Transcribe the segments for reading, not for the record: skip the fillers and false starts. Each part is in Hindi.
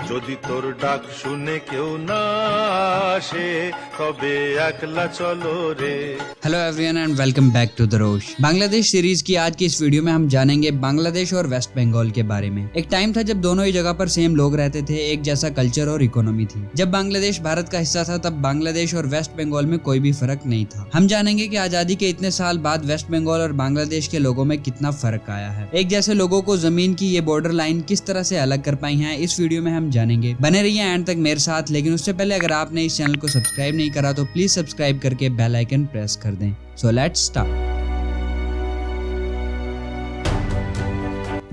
যদি তোর ডাক শুনে কেউ না আসে তবে একলা চলো রে। Hello everyone and welcome back to the Rosh. Bangladesh series की आज की इस वीडियो में हम जानेंगे बांग्लादेश और वेस्ट बंगाल के बारे में। एक टाइम था जब दोनों ही जगह पर सेम लोग रहते थे, एक जैसा कल्चर और इकोनॉमी थी। जब बांग्लादेश भारत का हिस्सा था तब बांग्लादेश और वेस्ट बंगाल में कोई भी फर्क नहीं था। हम जानेंगे कि आजादी के इतने साल बाद वेस्ट बंगाल और बांग्लादेश के लोगों में कितना फर्क आया है। एक जैसे लोगों को जमीन की ये बॉर्डर लाइन किस तरह से अलग कर पाई है, इस वीडियो में हम जानेंगे। बने रहिए एंड तक मेरे साथ। लेकिन उससे पहले अगर आपने इस चैनल को सब्सक्राइब नहीं करा तो प्लीज सब्सक्राइब करके बेल आइकन प्रेस कर दें। So let's start.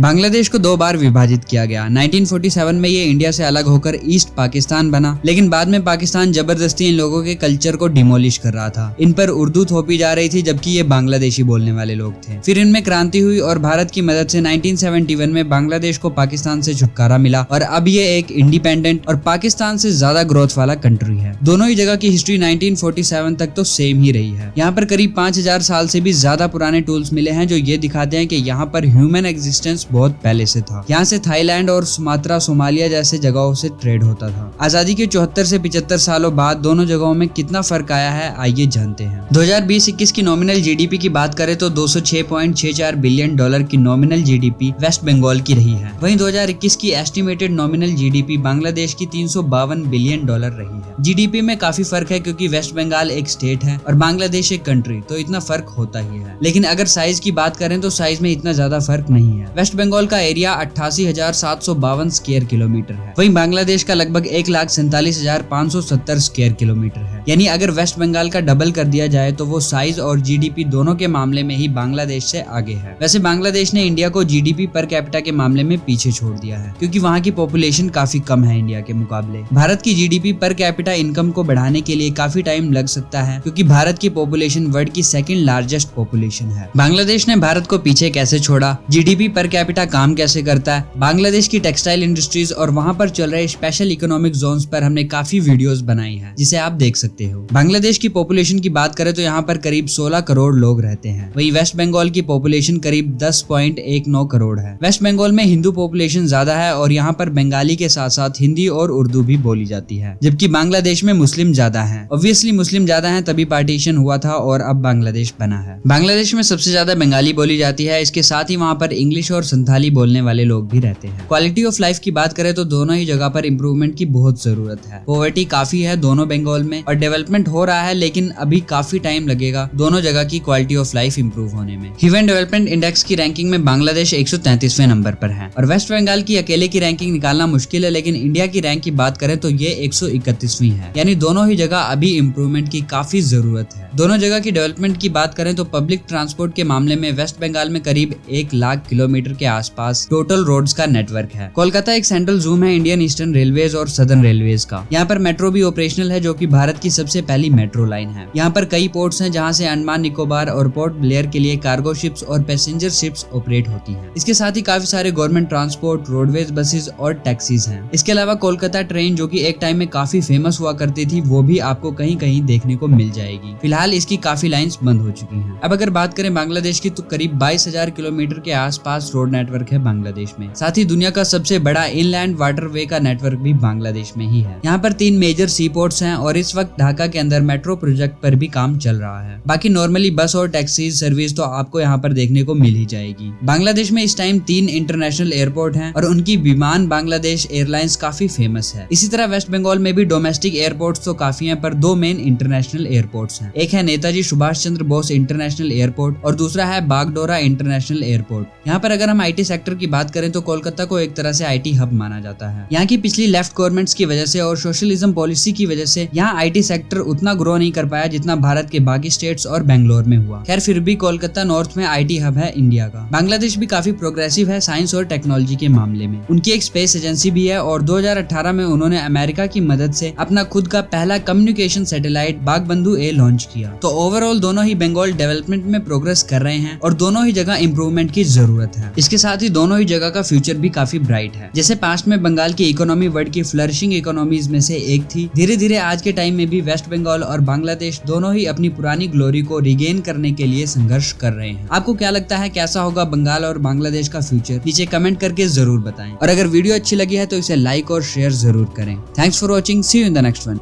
बांग्लादेश को 2 बार विभाजित किया गया। 1947 में ये इंडिया से अलग होकर ईस्ट पाकिस्तान बना, लेकिन बाद में पाकिस्तान जबरदस्ती इन लोगों के कल्चर को डिमोलिश कर रहा था। इन पर उर्दू थोपी जा रही थी जबकि ये बांग्लादेशी बोलने वाले लोग थे। फिर इनमें क्रांति हुई और भारत की मदद से 1971 में बांग्लादेश को पाकिस्तान से छुटकारा मिला और अब ये एक इंडिपेंडेंट और पाकिस्तान से ज्यादा ग्रोथ वाला कंट्री है। दोनों ही जगह की हिस्ट्री 1947 तक तो सेम ही रही है। यहाँ पर करीब 5000 साल से भी ज्यादा पुराने टूल्स मिले हैं जो ये दिखाते हैं कि यहाँ पर ह्यूमन एग्जिस्टेंस बहुत पहले से था। यहाँ से थाईलैंड और सुमात्रा, सोमालिया जैसे जगहों से ट्रेड होता था। आजादी के 74 से 75 सालों बाद दोनों जगहों में कितना फर्क आया है, आइए जानते हैं। 2020-21 की नॉमिनल जीडीपी की बात करें तो $206.64 बिलियन की नॉमिनल जीडीपी वेस्ट बंगाल की रही है। वहीं 2021 की एस्टिमेटेड नॉमिनल जीडीपी बांग्लादेश की $352 बिलियन रही है। जीडीपी में काफी फर्क है क्योंकि वेस्ट बंगाल एक स्टेट है और बांग्लादेश एक कंट्री, तो इतना फर्क होता ही है। लेकिन अगर साइज की बात करें तो साइज में इतना ज्यादा फर्क नहीं है। वेस्ट बंगाल का एरिया 88,752 स्क्वायर किलोमीटर है, वहीं बांग्लादेश का लगभग 1,47,570 स्क्वायर किलोमीटर है। यानी अगर वेस्ट बंगाल का डबल कर दिया जाए तो वो साइज और जीडीपी दोनों के मामले में ही बांग्लादेश से आगे है। वैसे बांग्लादेश ने इंडिया को जीडीपी पर कैपिटा के मामले में पीछे छोड़ दिया है क्योंकि वहाँ की पॉपुलेशन काफी कम है इंडिया के मुकाबले। भारत की जीडीपी पर कैपिटा इनकम को बढ़ाने के लिए काफी टाइम लग सकता है क्योंकि भारत की पॉपुलेशन वर्ल्ड की सेकंड लार्जेस्ट पॉपुलेशन है। बांग्लादेश ने भारत को पीछे कैसे छोड़ा, जीडीपी पर कैपिटा काम कैसे करता है, बांग्लादेश की टेक्सटाइल इंडस्ट्रीज और वहाँ पर चल रहे स्पेशल इकोनॉमिक जोन्स पर हमने काफी वीडियोस बनाई हैं जिसे आप देख सकते हो। बांग्लादेश की पॉपुलेशन की बात करें तो यहाँ पर करीब 16 करोड़ लोग रहते हैं। वहीं वेस्ट बंगाल की पॉपुलेशन करीब 10.19 करोड़ है। वेस्ट बंगाल में हिंदू पॉपुलेशन ज्यादा है और यहाँ पर बंगाली के साथ साथ हिंदी और उर्दू भी बोली जाती है, जबकि बांग्लादेश में मुस्लिम ज्यादा है। ऑब्वियसली मुस्लिम ज्यादा है तभी पार्टीशन हुआ था और अब बांग्लादेश बना है। बांग्लादेश में सबसे ज्यादा बंगाली बोली जाती है, इसके साथ ही वहाँ पर इंग्लिश और संथाली बोलने वाले लोग भी रहते हैं। क्वालिटी ऑफ लाइफ की बात करें तो दोनों ही जगह पर इम्प्रूवमेंट की बहुत जरूरत है। पॉवर्टी काफी है दोनों बंगाल में और डेवलपमेंट हो रहा है, लेकिन अभी काफी टाइम लगेगा दोनों जगह की क्वालिटी ऑफ लाइफ इंप्रूव होने में। ह्यूमन डेवलपमेंट इंडेक्स की रैंकिंग में बांग्लादेश 133वें नंबर पर है और वेस्ट बंगाल की अकेले की रैंकिंग निकालना मुश्किल है, लेकिन इंडिया की रैंक की बात करें तो ये 131वीं है। यानी दोनों ही जगह अभी इम्प्रूवमेंट की काफी जरूरत है। दोनों जगह की डेवलपमेंट की बात करें तो पब्लिक ट्रांसपोर्ट के मामले में वेस्ट बंगाल में करीब 1 लाख किलोमीटर के आसपास टोटल रोड्स का नेटवर्क है। कोलकाता एक सेंट्रल जोन है इंडियन ईस्टर्न रेलवेज और सदर्न रेलवेज का। यहाँ पर मेट्रो भी ऑपरेशनल है जो कि भारत की सबसे पहली मेट्रो लाइन है। यहाँ पर कई पोर्ट्स हैं जहाँ से अंडमान निकोबार और पोर्ट ब्लेयर के लिए कार्गो शिप्स और पैसेंजर शिप्स ऑपरेट होती हैं। इसके साथ ही काफी सारे गवर्नमेंट ट्रांसपोर्ट, रोडवेज बसेस और टैक्सीज हैं। इसके अलावा कोलकाता ट्रेन जो कि एक टाइम में काफी फेमस हुआ करती थी वो भी आपको कहीं कहीं देखने को मिल जाएगी। फिलहाल इसकी काफी लाइंस बंद हो चुकी हैं। अब अगर बात करें बांग्लादेश की तो करीब 22,000 किलोमीटर के आसपास रोड नेटवर्क है बांग्लादेश में। साथ ही दुनिया का सबसे बड़ा इनलैंड वाटरवे का नेटवर्क भी बांग्लादेश में ही है। यहाँ पर 3 मेजर सी पोर्ट्स हैं और इस वक्त ढाका के अंदर मेट्रो प्रोजेक्ट पर भी काम चल रहा है। बाकी नॉर्मली बस और टैक्सी सर्विस तो आपको यहाँ पर देखने को मिल ही जाएगी। बांग्लादेश में इस टाइम 3 इंटरनेशनल एयरपोर्ट हैं और उनकी विमान बांग्लादेश एयरलाइंस काफी फेमस है। इसी तरह वेस्ट बंगाल में भी डोमेस्टिक एयरपोर्ट्स तो काफी हैं, पर 2 मेन इंटरनेशनल एयरपोर्ट्स हैं। एक है नेताजी सुभाष चंद्र बोस इंटरनेशनल एयरपोर्ट और दूसरा है बागडोरा इंटरनेशनल एयरपोर्ट। यहाँ पर अगर हम आईटी सेक्टर की बात करें तो कोलकाता को एक तरह से आईटी हब माना जाता है। यहाँ की पिछली लेफ्ट गवर्नमेंट्स की वजह से और सोशलिज्म पॉलिसी की वजह से यहाँ आईटी सेक्टर उतना ग्रो नहीं कर पाया जितना भारत के बाकी स्टेट्स और बेंगलोर में हुआ। खैर फिर भी कोलकाता नॉर्थ में आईटी हब है इंडिया का। बांग्लादेश भी काफी प्रोग्रेसिव है साइंस और टेक्नोलॉजी के मामले में। उनकी एक स्पेस एजेंसी भी है और 2018 में उन्होंने अमेरिका की मदद से अपना खुद का पहला कम्युनिकेशन सैटेलाइट बागबंधु ए लॉन्च किया। तो ओवरऑल दोनों ही बंगाल डेवलपमेंट में प्रोग्रेस कर रहे हैं और दोनों ही जगह इम्प्रूवमेंट की जरूरत है। इसके साथ ही दोनों ही जगह का फ्यूचर भी काफी ब्राइट है। जैसे पास्ट में बंगाल की इकोनॉमी वर्ल्ड की फ्लरिशिंग इकोनॉमीज में से एक थी, धीरे धीरे आज के टाइम में भी वेस्ट बंगाल और बांग्लादेश दोनों ही अपनी पुरानी ग्लोरी को रिगेन करने के लिए संघर्ष कर रहे हैं। आपको क्या लगता है कैसा होगा बंगाल और बांग्लादेश का फ्यूचर? नीचे कमेंट करके जरूर बताएं और अगर वीडियो अच्छी लगी है तो इसे लाइक और शेयर जरूर करें। Thanks for watching, see you in the next one.